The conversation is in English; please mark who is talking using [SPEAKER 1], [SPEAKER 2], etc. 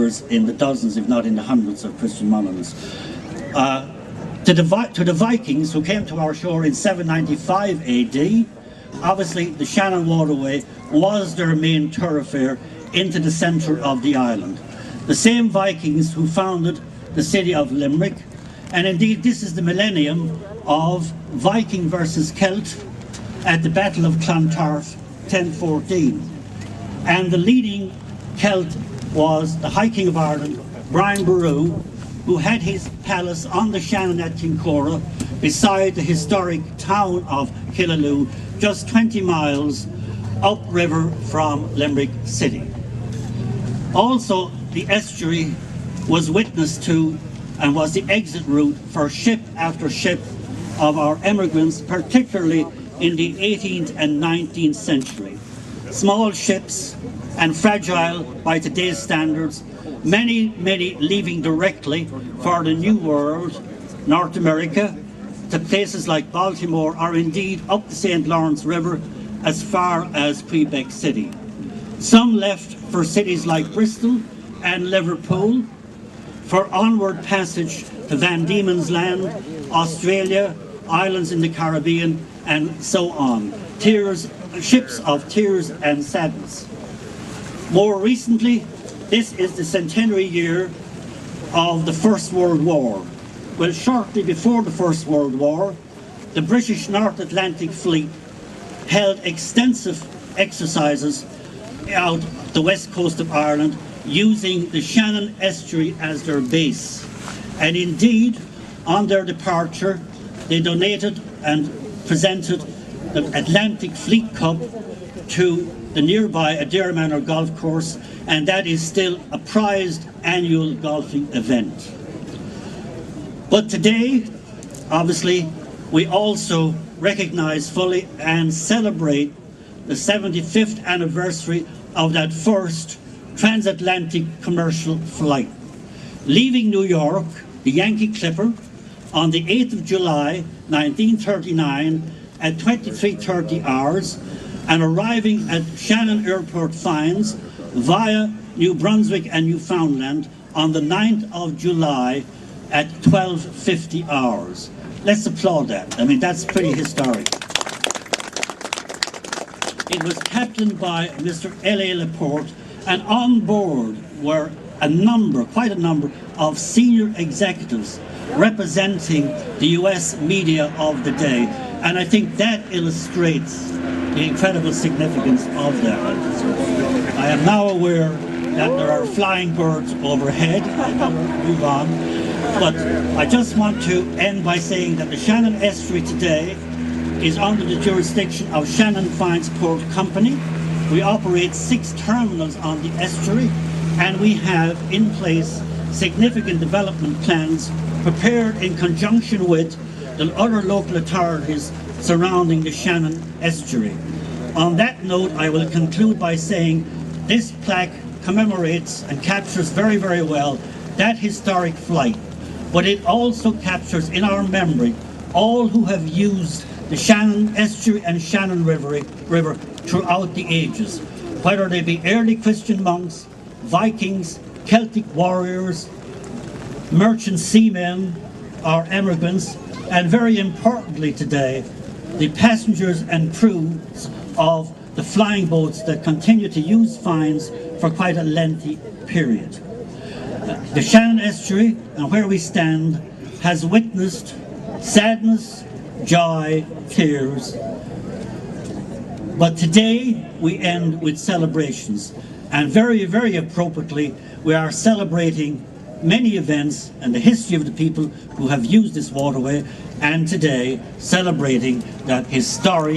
[SPEAKER 1] in the dozens, if not in the hundreds of Christian monuments. To the Vikings who came to our shore in 795 AD, obviously the Shannon waterway was their main thoroughfare into the centre of the island. The same Vikings who founded the city of Limerick, and indeed this is the millennium of Viking versus Celt at the Battle of Clontarf, 1014. And the leading Celt was the High King of Ireland, Brian Boru, who had his palace on the Shannon at Kincora, beside the historic town of Killaloe, just 20 miles upriver from Limerick City. Also, the estuary was witness to and was the exit route for ship after ship of our emigrants, particularly in the 18th and 19th century. Small ships and fragile by today's standards, many leaving directly for the New World, North America, to places like Baltimore, or indeed up the St. Lawrence River as far as Quebec City. Some left for cities like Bristol and Liverpool, for onward passage to Van Diemen's Land, Australia, islands in the Caribbean, and so on. Ships of tears and sadness. More recently, this is the centenary year of the First World War. Well, shortly before the First World War, the British North Atlantic Fleet held extensive exercises out the west coast of Ireland, using the Shannon estuary as their base. And indeed, on their departure, they donated and presented the Atlantic Fleet Cup to the nearby Adair Manor golf course, and that is still a prized annual golfing event. But today, obviously, we also recognise fully and celebrate the 75th anniversary of that first transatlantic commercial flight. Leaving New York, the Yankee Clipper, on the 8th of July 1939 at 23:30 hours, and arriving at Shannon Airport Foynes via New Brunswick and Newfoundland on the 9th of July at 12:50 hours. Let's applaud that. I mean, that's pretty historic. It was captained by Mr. L.A. Laporte, and on board were quite a number of senior executives representing the US media of the day. And I think that illustrates the incredible significance of that. I am now aware that there are flying birds overhead. I better move on. But I just want to end by saying that the Shannon Estuary today is under the jurisdiction of Shannon Foynes Port Company. We operate 6 terminals on the estuary, and we have in place significant development plans prepared in conjunction with the other local authorities surrounding the Shannon Estuary. On that note, I will conclude by saying this plaque commemorates and captures very, very well that historic flight, but it also captures in our memory all who have used the Shannon Estuary and Shannon River throughout the ages, whether they be early Christian monks, Vikings, Celtic warriors, merchant seamen, or emigrants, and very importantly today, the passengers and crews of the flying boats that continue to use Foynes for quite a lengthy period. The Shannon Estuary, and where we stand, has witnessed sadness, joy, tears. But today we end with celebrations, and very, very appropriately, we are celebrating many events and the history of the people who have used this waterway, and today celebrating that historic